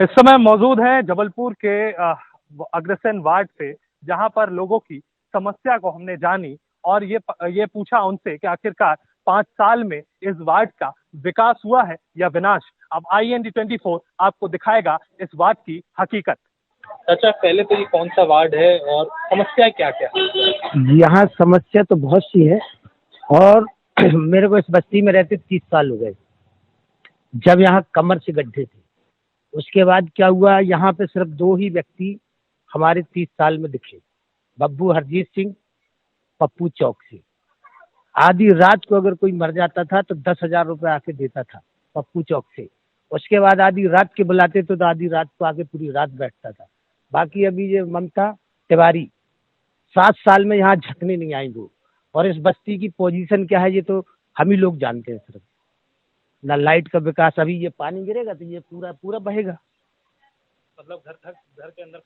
इस समय मौजूद हैं जबलपुर के अग्रसेन वार्ड से, जहां पर लोगों की समस्या को हमने जानी और ये पूछा उनसे कि आखिरकार 5 साल में इस वार्ड का विकास हुआ है या विनाश। अब IND24 आपको दिखाएगा इस वार्ड की हकीकत। अच्छा, पहले तो ये कौन सा वार्ड है और समस्या क्या क्या? यहाँ समस्या तो बहुत सी है और मेरे को इस बस्ती में रहते 30 साल हो गए। जब यहाँ कमर से गड्ढे थे, उसके बाद क्या हुआ, यहाँ पे सिर्फ 2 ही व्यक्ति हमारे 30 साल में दिखे, बब्बू हरजीत सिंह, पप्पू चौक से। आधी रात को अगर कोई मर जाता था तो 10,000 रुपये आके देता था पप्पू चौक से। उसके बाद आधी रात के बुलाते तो आधी रात को आके पूरी रात बैठता था। बाकी अभी ये ममता तिवारी 7 साल में यहाँ झकने नहीं आई वो। और इस बस्ती की पोजीशन क्या है ये तो हम ही लोग जानते हैं। सिर्फ ना लाइट का विकास, अभी ये पानी गिरेगा तो ये पूरा पूरा बहेगा, मतलब घर के अंदर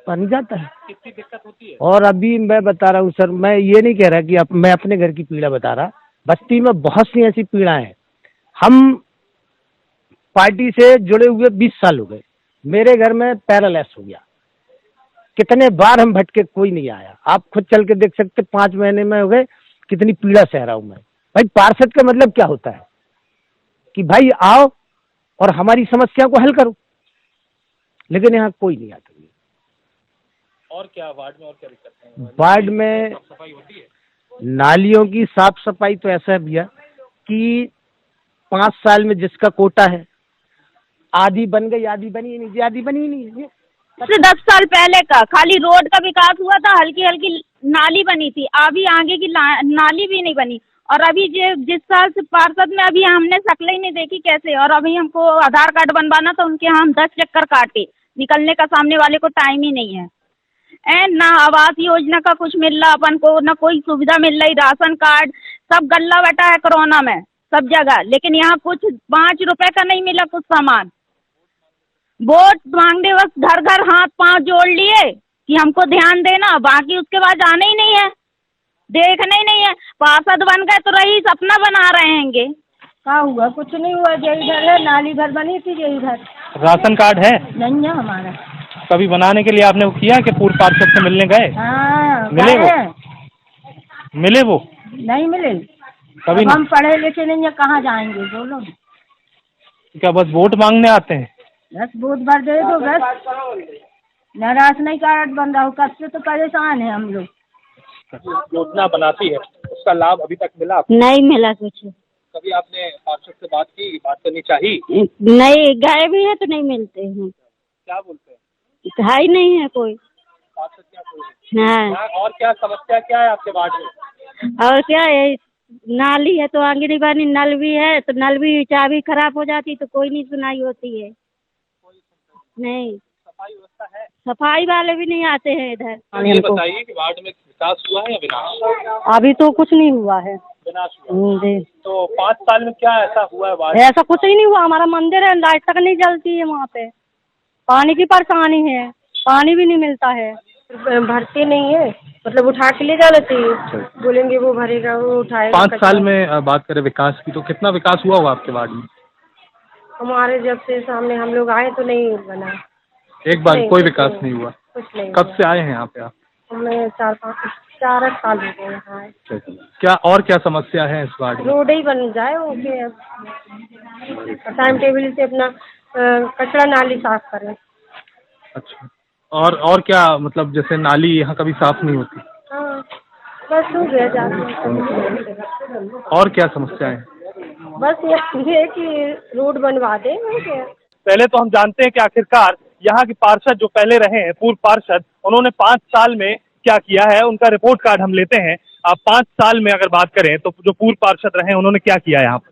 पानी जाता है। कितनी दिक्कत होती है? और अभी मैं बता रहा हूँ सर, मैं ये नहीं कह रहा कि अब मैं अपने घर की पीड़ा बता रहा, बस्ती में बहुत सी ऐसी पीड़ाएं हैं। हम पार्टी से जुड़े हुए 20 साल हो गए, मेरे घर में पैरालाइस हो गया, कितने बार हम भटके, कोई नहीं आया। आप खुद चल के देख सकते, 5 महीने में हो गए, कितनी पीड़ा सह रहा हूँ मैं। भाई पार्षद का मतलब क्या होता है कि भाई आओ और हमारी समस्या को हल करो, लेकिन यहाँ कोई नहीं आता। और क्या वार्ड में और क्या दिक्कत है? वार्ड में सफाई होती है? नालियों की साफ सफाई तो ऐसा है भैया कि 5 साल में जिसका कोटा है, आधी बन गई, आधी बनी ही नहीं, आधी बनी ही नहीं है। पिछले 10 साल पहले का खाली रोड का विकास हुआ था, हल्की हल्की नाली बनी थी, अभी आगे की नाली भी नहीं बनी। और अभी जिस साल से पार्षद में अभी हमने शक्ल ही नहीं देखी कैसे। और अभी हमको आधार कार्ड बनवाना तो उनके हम 10 चक्कर काटे, निकलने का सामने वाले को टाइम ही नहीं है। ना आवास योजना का कुछ मिल रहा अपन को, ना कोई सुविधा मिल रही, राशन कार्ड सब गल्ला बैठा है कोरोना में सब जगह। लेकिन यहाँ कुछ 5 रुपए का नहीं मिला कुछ सामान। वोट मांगने बस घर घर हाथ पांव जोड़ लिए कि हमको ध्यान देना, बाकी उसके बाद आने ही नहीं है, देखना ही नहीं है। पार्षद बन गए तो रही सपना बना रहे हैंगे। क्या हुआ? कुछ नहीं हुआ। जो इधर है नाली भर बनी थी, जो इधर। राशन कार्ड है? नहीं है हमारा। कभी बनाने के लिए आपने वो किया कि पूर्व पार्षद से मिलने गए? हाँ, मिले वो? नहीं मिले कभी। हम पढ़े लिखे नहीं है, कहाँ जाएंगे बोलो? क्या बस वोट मांगने आते हैं? बस वोट भर दे दो बस। न राशन कार्ड बन रहा हो, कब से तो परेशान है हम लोग। योजना बनाती है, उसका लाभ अभी तक मिला? नहीं मिला कुछ। कभी आपने पार्षद से बात की? बात करनी चाहिए। नहीं, गए भी है तो नहीं मिलते हैं। क्या बोलते हैं? है ही नहीं है कोई। पार्षद क्या बोलते हैं? हाँ। और क्या समस्या क्या है आपके वार्ड में? और क्या है, नाली है तो आगे नहीं बनी, नल भी है तो नल भी चाबी खराब हो जाती तो कोई नहीं सुनाई होती है। नहीं, सफाई व्यवस्था है? सफाई वाले भी नहीं आते हैं इधर। ये बताइए कि वार्ड में विकास हुआ है या विनाश? अभी तो कुछ नहीं हुआ है। विनाश हुआ? तो 5 साल में क्या ऐसा हुआ है वार्ड? ऐसा कुछ ही नहीं हुआ। हमारा मंदिर है, लाइट तक नहीं जलती है वहाँ पे, पानी की परेशानी है, पानी भी नहीं मिलता है। भरते नहीं है, मतलब उठा के ले जाना चाहिए, बोलेंगे वो भरेगा, वो उठाएगा। 5 साल में बात करें विकास की तो कितना विकास हुआ होगा आपके वार्ड में? हमारे जब से सामने हम लोग आए तो नहीं बना, एक बार कोई विकास नहीं हुआ? कुछ नहीं। कब से आए हैं यहाँ पे आप? हमें 4 साल हो गए यहाँ आए। क्या और क्या समस्या है इस वार्ड में? रोड ही बन जाए, ओके। टाइम टेबल से अपना कचरा नाली साफ करें। अच्छा, और क्या, मतलब जैसे नाली यहाँ कभी साफ नहीं होती? हाँ, बस हो गया जाते। और क्या समस्या है? बस ये कि रोड बनवा दें। पहले तो हम जानते हैं कि आखिरकार यहाँ के पार्षद जो पहले रहे हैं, पूर्व पार्षद, उन्होंने 5 साल में क्या किया है, उनका रिपोर्ट कार्ड हम लेते हैं। आप 5 साल में अगर बात करें तो जो पूर्व पार्षद रहे उन्होंने क्या किया यहाँ पर?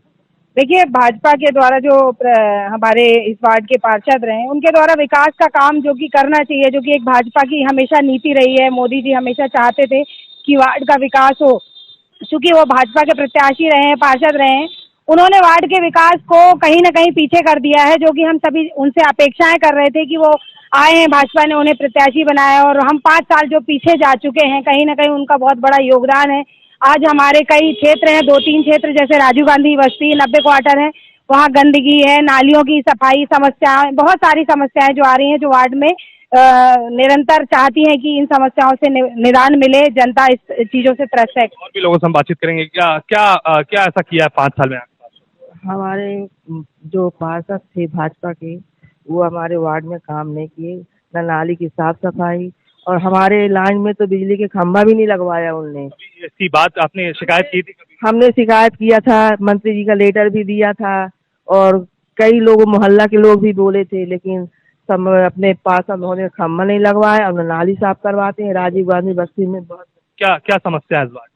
देखिए, भाजपा के द्वारा जो हमारे इस वार्ड के पार्षद रहे हैं, उनके द्वारा विकास का काम जो कि करना चाहिए, जो कि एक भाजपा की हमेशा नीति रही है। मोदी जी हमेशा चाहते थे कि वार्ड का विकास हो, चूँकि वो भाजपा के प्रत्याशी रहे हैं, पार्षद रहे हैं। उन्होंने वार्ड के विकास को कहीं न कहीं पीछे कर दिया है, जो कि हम सभी उनसे अपेक्षाएं कर रहे थे कि वो आए हैं, भाजपा ने उन्हें प्रत्याशी बनाया और हम 5 साल जो पीछे जा चुके हैं, कहीं न कहीं उनका बहुत बड़ा योगदान है। आज हमारे कई क्षेत्र हैं, 2-3 क्षेत्र जैसे राजीव गांधी बस्ती 90 क्वार्टर हैं, वहाँ गंदगी है, नालियों की सफाई समस्याएं, बहुत सारी समस्याएं जो आ रही हैं, जो वार्ड में निरंतर चाहती हैं कि इन समस्याओं से निदान मिले, जनता इस चीजों से त्रस्त है। और भी लोगों से हम बातचीत करेंगे। क्या क्या क्या ऐसा किया है 5 साल में आपके पास? हमारे जो पार्षद थे भाजपा के, वो हमारे वार्ड में काम नहीं किए, न नाली की साफ सफाई, और हमारे लाइन में तो बिजली के खंभा भी नहीं लगवाया उनने। इसकी बात आपने शिकायत की थी कभी? हमने शिकायत किया था, मंत्री जी का लेटर भी दिया था, और कई लोग मोहल्ला के लोग भी बोले थे, लेकिन सब अपने पार्षद उन्होंने खंभा नहीं लगवाया और नाली साफ करवाते हैं। राजीव गांधी बस्ती में बहुत क्या क्या समस्या है इस बार?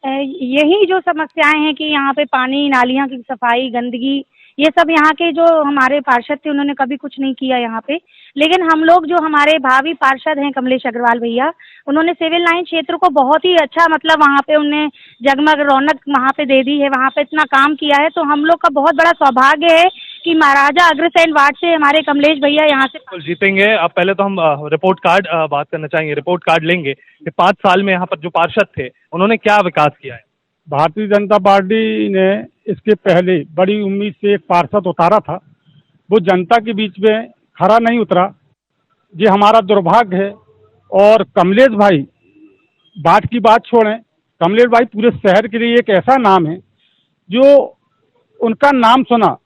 यही जो समस्याएं हैं कि यहाँ पे पानी, नालियाँ की सफाई, गंदगी, ये सब यहाँ के जो हमारे पार्षद थे उन्होंने कभी कुछ नहीं किया यहाँ पे। लेकिन हम लोग जो हमारे भावी पार्षद हैं कमलेश अग्रवाल भैया, उन्होंने सिविल लाइन क्षेत्र को बहुत ही अच्छा, मतलब वहाँ पे उन्हें जगमग रौनक वहाँ पे दे दी है, वहाँ पे इतना काम किया है। तो हम लोग का बहुत बड़ा सौभाग्य है कि महाराजा अग्रसेन वार्ड से हमारे कमलेश भैया यहाँ से जीतेंगे। अब पहले तो हम रिपोर्ट कार्ड बात करना चाहेंगे, रिपोर्ट कार्ड लेंगे कि 5 साल में यहाँ पर जो पार्षद थे उन्होंने क्या विकास किया है। भारतीय जनता पार्टी ने इसके पहले बड़ी उम्मीद से एक पार्षद उतारा था, वो जनता के बीच में खरा नहीं उतरा। ये हमारा दुर्भाग्य है। और कमलेश भाई, बात की बात छोड़ें, कमलेश भाई पूरे शहर के लिए एक ऐसा नाम है जो उनका नाम सुना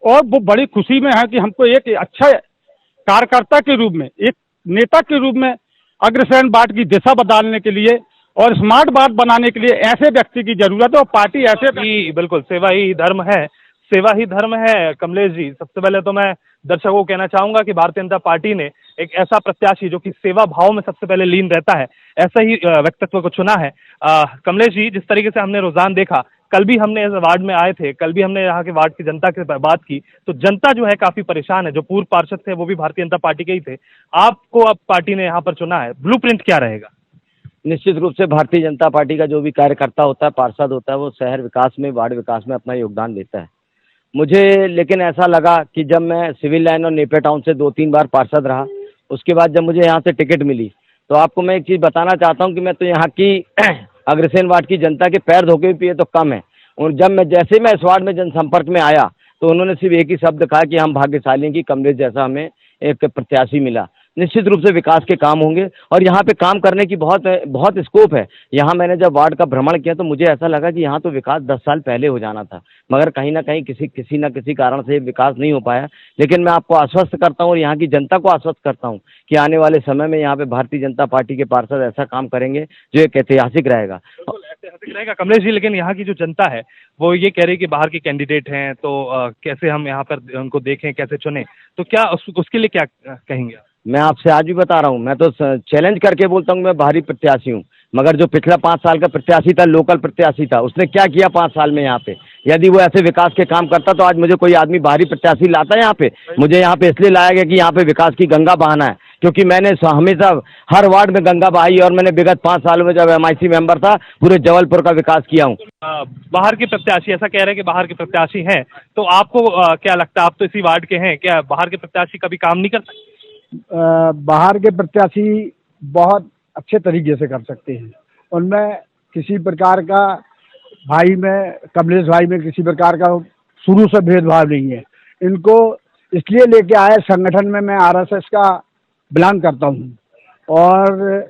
और वो बड़ी खुशी में है कि हमको एक अच्छा कार्यकर्ता के रूप में, एक नेता के रूप में अग्रसेन वार्ड की दिशा बदलने के लिए और स्मार्ट वार्ड बनाने के लिए ऐसे व्यक्ति की जरूरत है। और पार्टी ऐसे ही बिल्कुल सेवा ही धर्म है, सेवा ही धर्म है। कमलेश जी, सबसे पहले तो मैं दर्शकों को कहना चाहूंगा कि भारतीय जनता पार्टी ने एक ऐसा प्रत्याशी जो कि सेवा भाव में सबसे पहले लीन रहता है, ऐसा ही व्यक्तित्व को चुना है। कमलेश जी, जिस तरीके से हमने रुझान देखा, कल भी हमने इस वार्ड में आए थे, कल भी हमने यहाँ के वार्ड की जनता के बात की, तो जनता जो है काफी परेशान है। जो पूर्व पार्षद थे वो भी भारतीय जनता पार्टी के ही थे, आपको अब पार्टी ने यहाँ पर चुना है, ब्लूप्रिंट क्या रहेगा? निश्चित रूप से भारतीय जनता पार्टी का जो भी कार्यकर्ता होता है, पार्षद होता है, वो शहर विकास में, वार्ड विकास में अपना योगदान देता है। मुझे लेकिन ऐसा लगा कि जब मैं सिविल लाइन और नेपियर टाउन से 2-3 बार पार्षद रहा, उसके बाद जब मुझे यहाँ से टिकट मिली, तो आपको मैं एक चीज़ बताना चाहता हूँ कि मैं तो यहाँ की अग्रसेन वार्ड की जनता के पैर धोके भी पिए तो कम है। और जब जैसे मैं इस वार्ड में जनसंपर्क में आया, तो उन्होंने सिर्फ एक ही शब्द कहा कि हम भाग्यशाली हैं कि कमलेश जैसा हमें एक प्रत्याशी मिला। निश्चित रूप से विकास के काम होंगे और यहाँ पे काम करने की बहुत स्कोप है। यहाँ मैंने जब वार्ड का भ्रमण किया तो मुझे ऐसा लगा कि यहाँ तो विकास 10 साल पहले हो जाना था, मगर कहीं ना कहीं किसी न किसी कारण से विकास नहीं हो पाया। लेकिन मैं आपको आश्वस्त करता हूँ और यहाँ की जनता को आश्वस्त करता हूँ कि आने वाले समय में यहाँ पे भारतीय जनता पार्टी के पार्षद ऐसा काम करेंगे जो एक ऐतिहासिक रहेगा। ऐतिहासिक रहेगा कमलेश जी, लेकिन यहाँ की जो जनता है वो ये कह रही है कि बाहर के कैंडिडेट हैं, तो कैसे हम यहाँ पर उनको देखें, कैसे चुने, तो क्या उसके लिए क्या कहेंगे? मैं आपसे आज भी बता रहा हूँ, मैं तो चैलेंज करके बोलता हूँ मैं बाहरी प्रत्याशी हूँ, मगर जो पिछला 5 साल का प्रत्याशी था, लोकल प्रत्याशी था, उसने क्या किया 5 साल में यहाँ पे? यदि वो ऐसे विकास के काम करता तो आज मुझे कोई आदमी बाहरी प्रत्याशी लाता है यहाँ पे? मुझे यहाँ पे इसलिए लाया गया कि यहाँ पे विकास की गंगा बहाना है, क्योंकि मैंने हमेशा हर वार्ड में गंगा बहाई और मैंने विगत 5 सालों में जब MIC मेंबर था पूरे जबलपुर का विकास किया हूँ। बाहर के प्रत्याशी ऐसा कह रहे हैं कि बाहर के प्रत्याशी हैं, तो आपको क्या लगता है, आप तो इसी वार्ड के हैं, क्या बाहर के प्रत्याशी कभी काम नहीं करते? बाहर के प्रत्याशी बहुत अच्छे तरीके से कर सकते हैं। उनमें किसी प्रकार का कमलेश भाई में किसी प्रकार का शुरू से भेदभाव नहीं है। इनको इसलिए लेके आए संगठन में, मैं RSS का बिलोंग करता हूँ और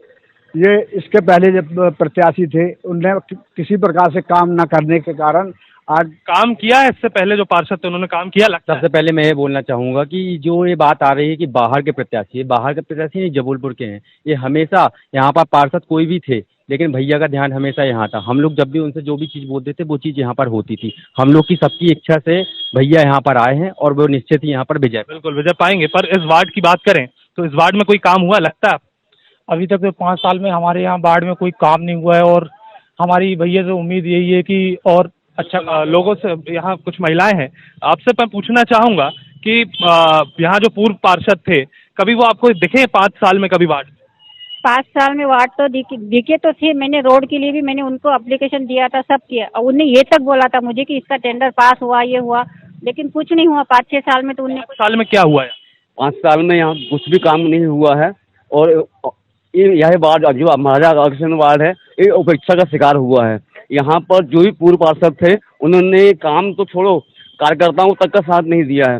ये इसके पहले जब प्रत्याशी थे उनने किसी प्रकार से काम न करने के कारण आज काम किया है। इससे पहले जो पार्षद थे उन्होंने काम किया लगता है। सबसे पहले मैं ये बोलना चाहूँगा कि जो ये बात आ रही है कि बाहर के प्रत्याशी नहीं, जबलपुर के हैं, ये हमेशा यहाँ पर पार्षद कोई भी थे, लेकिन भैया का ध्यान हमेशा यहाँ था। हम लोग जब भी उनसे जो भी चीज़ बोलते थे वो चीज़ यहाँ पर होती थी। हम लोग की सबकी इच्छा से भैया यहाँ पर आए हैं और वो निश्चित ही यहाँ पर विजय बिल्कुल विजय पाएंगे। पर इस वार्ड की बात करें तो इस वार्ड में कोई काम हुआ लगता है? अभी तक तो 5 साल में हमारे यहाँ वार्ड में कोई काम नहीं हुआ है और हमारी भैया से उम्मीद यही है कि और अच्छा लोगों से, यहाँ कुछ महिलाएं हैं, आपसे मैं पूछना चाहूँगा कि यहाँ जो पूर्व पार्षद थे, कभी वो आपको दिखे 5 साल में कभी वार्ड? 5 साल में वार्ड तो दिखे तो थे। मैंने रोड के लिए भी मैंने उनको एप्लीकेशन दिया था, सब किया, और उन्हें ये तक बोला था मुझे कि इसका टेंडर पास हुआ, ये हुआ, लेकिन कुछ नहीं हुआ 5-6 साल में। तो उन्हें 5 साल में क्या हुआ है? 5 साल में यहाँ कुछ भी काम नहीं हुआ है और यह वार्ड जो महाराजा अग्रसेन वार्ड है ये उपेक्षा का शिकार हुआ है। यहाँ पर जो भी पूर्व पार्षद थे उन्होंने काम तो छोड़ो, कार्यकर्ताओं तक का साथ नहीं दिया है।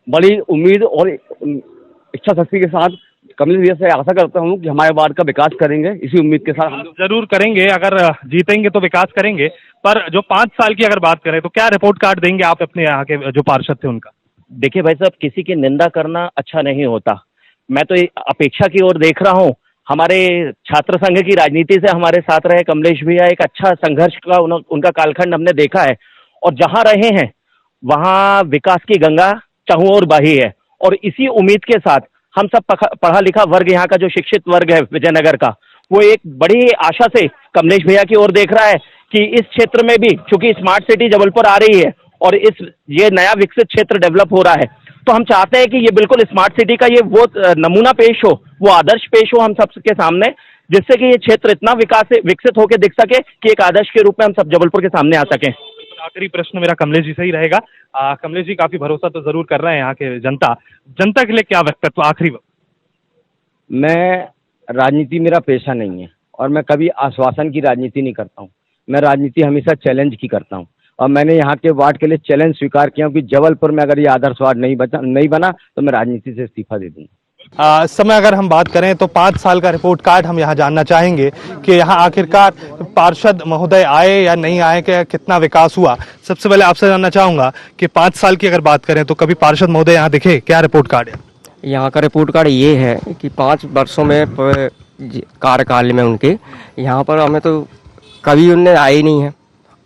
बड़ी उम्मीद और इच्छा शक्ति के साथ कमलेश भैया से आशा करता हूँ कि हमारे वार्ड का विकास करेंगे। इसी उम्मीद के साथ हम जरूर करेंगे, अगर जीतेंगे तो विकास करेंगे। पर जो 5 साल की अगर बात करें तो क्या रिपोर्ट कार्ड देंगे आप अपने यहाँ के जो पार्षद थे उनका? देखिए भाई साहब, किसी की निंदा करना अच्छा नहीं होता। मैं तो अपेक्षा की ओर देख रहा हूँ। हमारे छात्र संघ की राजनीति से हमारे साथ रहे कमलेश भैया, एक अच्छा संघर्ष का उनका कालखंड हमने देखा है, और जहाँ रहे हैं वहाँ विकास की गंगा चारों ओर बही है। और इसी उम्मीद के साथ हम सब पढ़ा लिखा वर्ग, यहाँ का जो शिक्षित वर्ग है विजयनगर का, वो एक बड़ी आशा से कमलेश भैया की ओर देख रहा है कि इस क्षेत्र में भी, चूंकि स्मार्ट सिटी जबलपुर आ रही है और ये नया विकसित क्षेत्र डेवलप हो रहा है, तो हम चाहते हैं कि ये बिल्कुल स्मार्ट सिटी का ये वो नमूना पेश हो, वो आदर्श पेश हो हम सबके सामने, जिससे कि ये क्षेत्र इतना विकसित होकर दिख सके कि एक आदर्श के रूप में हम सब जबलपुर के सामने आ सकें। आखिरी प्रश्न मेरा कमलेश जी से ही रहेगा। कमलेश जी, काफी भरोसा तो जरूर कर रहे हैं यहाँ के जनता के लिए क्या व्यक्तित्व आखिरी वक्त? मैं राजनीति मेरा पेशा नहीं है और मैं कभी आश्वासन की राजनीति नहीं करता हूँ। मैं राजनीति हमेशा चैलेंज की करता हूँ, और मैंने यहाँ के वार्ड के लिए चैलेंज स्वीकार किया कि जबलपुर में अगर ये आदर्श वार्ड नहीं बना तो मैं राजनीति से इस्तीफा दे दूँगा। इस समय अगर हम बात करें तो 5 साल का रिपोर्ट कार्ड हम यहाँ जानना चाहेंगे कि यहाँ आखिरकार पार्षद महोदय आए या नहीं आए, कि कितना विकास हुआ। सबसे पहले आपसे जानना चाहूंगा कि 5 साल की अगर बात करें तो कभी पार्षद महोदय यहाँ दिखे? क्या रिपोर्ट कार्ड है यहाँ का? रिपोर्ट कार्ड ये है कि 5 वर्षों में कार्यकाल में उनके यहाँ पर हमें तो कभी उनने आए ही नहीं है।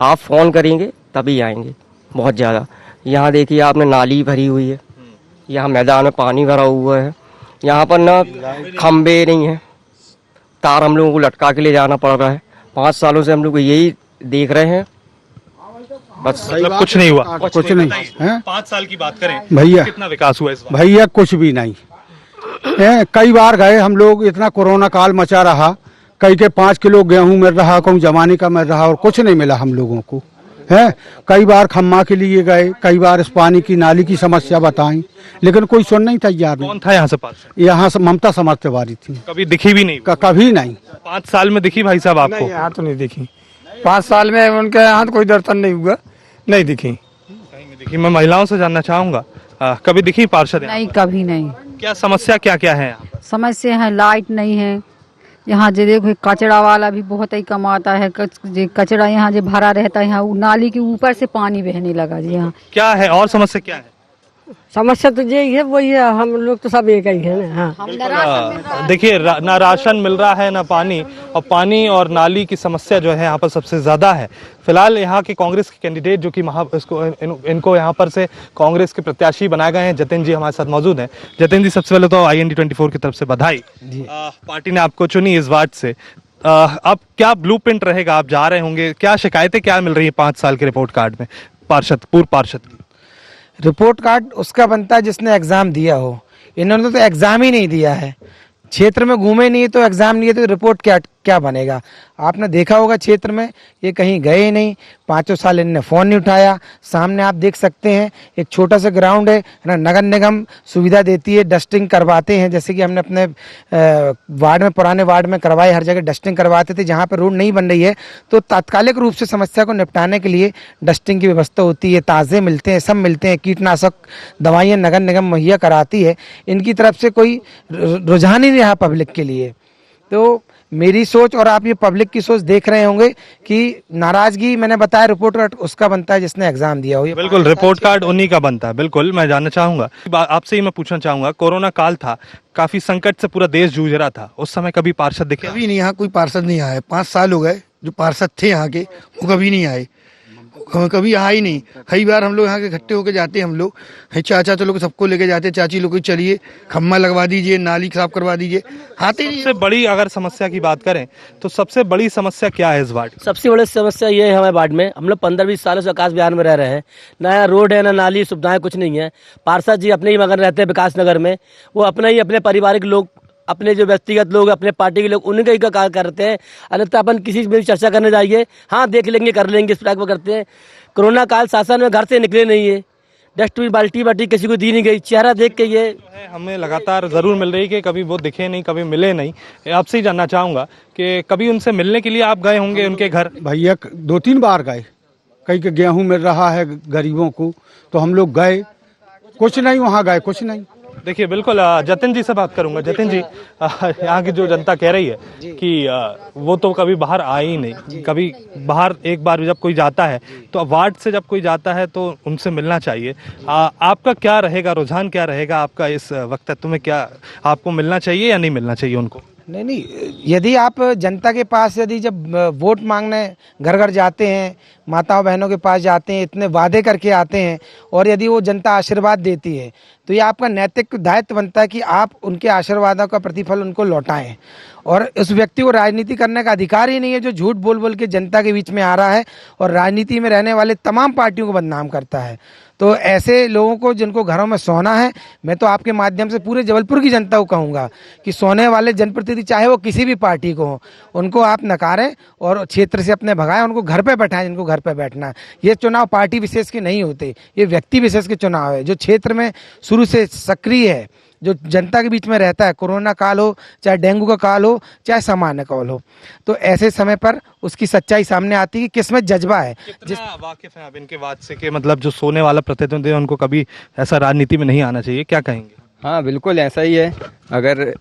आप फ़ोन करेंगे तभी आएंगे, बहुत ज़्यादा। यहाँ देखिए आपने नाली भरी हुई है, यहाँ मैदान में पानी भरा हुआ है, यहाँ पर ना खम्बे नहीं है, तार हम लोगों को लटका के ले जाना पड़ रहा है। 5 सालों से हम लोग यही देख रहे हैं, बस मतलब कुछ नहीं हुआ। कुछ नहीं है। 5 साल की बात करें भैया, कितना विकास हुआ इस बार? भैया कुछ भी नहीं है। कई बार गए हम लोग, इतना कोरोना काल मचा रहा, कई के 5 किलो गेहूं मिल रहा, कहूँ जमाने का मिल रहा, और कुछ नहीं मिला हम लोगों को है। कई बार खम्मा के लिए गए, कई बार इस पानी की नाली की समस्या बताई, लेकिन कोई सुन नहीं तैयार। कौन था यहाँ से पास? यहाँ से ममता समर्थ तिवारी थी। कभी दिखी भी नहीं? कभी नहीं। 5 साल में दिखी भाई साहब आपको? यहाँ तो नहीं दिखी। 5 साल में उनके यहाँ तो कोई दर्शन नहीं हुआ, नहीं दिखी। कहीं में दिखी? मैं महिलाओं से जानना चाहूंगा, कभी दिखी पार्षद? नहीं, कभी नहीं। क्या समस्या क्या क्या है? समस्या है, लाइट नहीं है यहाँ। जो देखो कचरा वाला भी बहुत ही कम आता है, कचरा यहाँ जो भरा रहता है, यहाँ नाली के ऊपर से पानी बहने लगा जी। यहाँ क्या है और समस्या क्या है? समस्या तो यही है, वही है, हम लोग तो सब एक ही है ना। हाँ, देखिए ना राशन मिल रहा है ना पानी, और पानी और नाली की समस्या जो है यहाँ पर सबसे ज्यादा है। फिलहाल यहाँ के कांग्रेस के कैंडिडेट जो कि इनको यहाँ पर से कांग्रेस के प्रत्याशी बनाए गए हैं, जतिन जी हमारे साथ मौजूद हैं। जतिन जी, सबसे पहले तो IND24 की तरफ से बधाई। पार्टी ने आपको चुनी इस वार्ड से। अब क्या ब्लूप्रिंट रहेगा? आप जा रहे होंगे, क्या शिकायतें क्या मिल रही है 5 साल के रिपोर्ट कार्ड में पूर्व पार्षद की? रिपोर्ट कार्ड उसका बनता है जिसने एग्जाम दिया हो। इन्होंने तो एग्जाम ही नहीं दिया है, क्षेत्र में घूमे नहीं, तो एग्जाम नहीं है तो रिपोर्ट क्या बनेगा? आपने देखा होगा क्षेत्र में ये कहीं गए ही नहीं, 5 साल इन्होंने फ़ोन नहीं उठाया। सामने आप देख सकते हैं एक छोटा सा ग्राउंड है ना, नगर निगम सुविधा देती है, डस्टिंग करवाते हैं, जैसे कि हमने अपने वार्ड में, पुराने वार्ड में करवाए, हर जगह डस्टिंग करवाते थे। जहाँ पर रोड नहीं बन रही है तो तात्कालिक रूप से समस्या को निपटाने के लिए डस्टिंग की व्यवस्था होती है, ताज़े मिलते हैं, सब मिलते हैं, कीटनाशक दवाइयाँ नगर निगम मुहैया कराती है। इनकी तरफ से कोई रुझान ही नहीं रहा पब्लिक के लिए। तो मेरी सोच और आप ये पब्लिक की सोच देख रहे होंगे कि नाराजगी, मैंने बताया रिपोर्ट कार्ड उसका बनता है जिसने एग्जाम दिया हो। बिल्कुल, रिपोर्ट कार्ड उन्हीं का बनता है। बिल्कुल, मैं जानना चाहूंगा आपसे ही, मैं पूछना चाहूंगा, कोरोना काल था, काफी संकट से पूरा देश जूझ रहा था, उस समय कभी पार्षद दिखे? कभी नहीं, यहाँ कोई पार्षद नहीं आया। 5 साल हो गए, जो पार्षद थे यहाँ के वो कभी नहीं आए, कभी आया ही नहीं। कई बार हम लोग यहाँ के इकट्ठे होकर जाते हैं, हम लोग चाचा तो लोग सबको लेके जाते, चाची लोग चलिए खम्मा लगवा दीजिए, नाली साफ करवा दीजिए, आते नहीं। सबसे बड़ी अगर समस्या की बात करें तो सबसे बड़ी समस्या क्या है इस वार्ड? सबसे बड़ी समस्या ये है हमारे वार्ड में, हम लोग 15-20 सालों से आकाश बिहार में रह रहे हैं, ना रोड है ना नाली सुविधाएं कुछ नहीं है। पार्षद जी अपने ही मगन रहते हैं विकास नगर में, वो अपने पारिवारिक लोग, अपने जो व्यक्तिगत लोग, अपने पार्टी के लोग, उनका ही का कार्य करते हैं। अन्यथा अपन किसी में चर्चा करने जाइए, हाँ देख लेंगे, कर लेंगे, इस प्रकार करते हैं। कोरोना काल शासन में घर से निकले नहीं है, डस्टबिन बाल्टी किसी को दी नहीं गई, चेहरा देख के ये हमें लगातार जरूर मिल रही कि कभी वो दिखे नहीं, कभी मिले नहीं। आपसे ही जानना चाहूंगा कि कभी उनसे मिलने के लिए आप गए होंगे उनके घर? भैया 2-3 बार गए, कहीं के गेहूं मिल रहा है गरीबों को, तो हम लोग गए, कुछ नहीं वहाँ गए, कुछ नहीं। देखिए बिल्कुल जतिन जी से बात करूंगा। जतिन जी, यहाँ की जो जनता कह रही है कि वो तो कभी बाहर आए ही नहीं, कभी बाहर एक बार जब कोई जाता है तो वार्ड से जब कोई जाता है तो उनसे मिलना चाहिए। आपका क्या रहेगा, रुझान क्या रहेगा आपका इस वक्तव्य में, क्या आपको मिलना चाहिए या नहीं मिलना चाहिए उनको? नहीं, यदि आप जनता के पास यदि जब वोट मांगने घर घर जाते हैं, माताओं बहनों के पास जाते हैं, इतने वादे करके आते हैं और यदि वो जनता आशीर्वाद देती है तो ये आपका नैतिक दायित्व बनता है कि आप उनके आशीर्वादों का प्रतिफल उनको लौटाएं। और उस व्यक्ति को राजनीति करने का अधिकार ही नहीं है जो झूठ बोल बोल के जनता के बीच में आ रहा है और राजनीति में रहने वाले तमाम पार्टियों को बदनाम करता है। तो ऐसे लोगों को जिनको घरों में सोना है, मैं तो आपके माध्यम से पूरे जबलपुर की जनता को कहूँगा कि सोने वाले जनप्रतिनिधि चाहे वो किसी भी पार्टी को हो, उनको आप नकारें और क्षेत्र से अपने भगाएं, उनको घर पे बैठाएं जिनको घर पे बैठना है। ये चुनाव पार्टी विशेष के नहीं होते, ये व्यक्ति विशेष के चुनाव है। जो क्षेत्र में शुरू से सक्रिय है, जो जनता के बीच में रहता है, कोरोना काल हो, चाहे डेंगू का काल हो, चाहे सामान्य काल हो, तो ऐसे समय पर उसकी सच्चाई सामने आती है कि किसमें जज्बा है। कितना वाकिफ है आप इनके बात से कि मतलब जो सोने वाला प्रतिनिधि है उनको कभी ऐसा राजनीति में नहीं आना चाहिए, क्या कहेंगे? हाँ बिल्कुल ऐसा ही है। अगर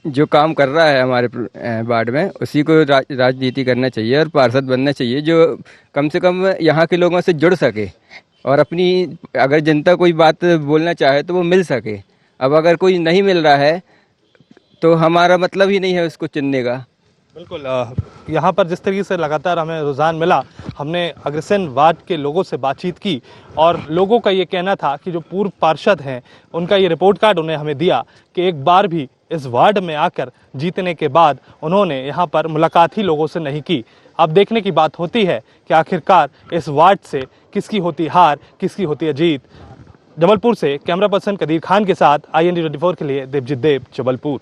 जो काम कर रहा है हमारे वार्ड में उसी को राजनीति करना चाहिए और पार्षद बनना चाहिए, जो कम से कम यहाँ के लोगों से जुड़ सके और अपनी अगर जनता कोई बात बोलना चाहे तो वो मिल सके। अब अगर कोई नहीं मिल रहा है तो हमारा मतलब ही नहीं है उसको चुनने का। बिल्कुल यहाँ पर जिस तरीके से लगातार हमें रुझान मिला, हमने अग्रसेन वार्ड के लोगों से बातचीत की और लोगों का ये कहना था कि जो पूर्व पार्षद हैं उनका ये रिपोर्ट कार्ड उन्हें हमें दिया कि एक बार भी इस वार्ड में आकर जीतने के बाद उन्होंने यहाँ पर मुलाकात ही लोगों से नहीं की। अब देखने की बात होती है कि आखिरकार इस वार्ड से किसकी होती हार, किसकी होती है जीत। जबलपुर से कैमरा पर्सन कदीर खान के साथ IND 24 के लिए देवजीत देव, जबलपुर।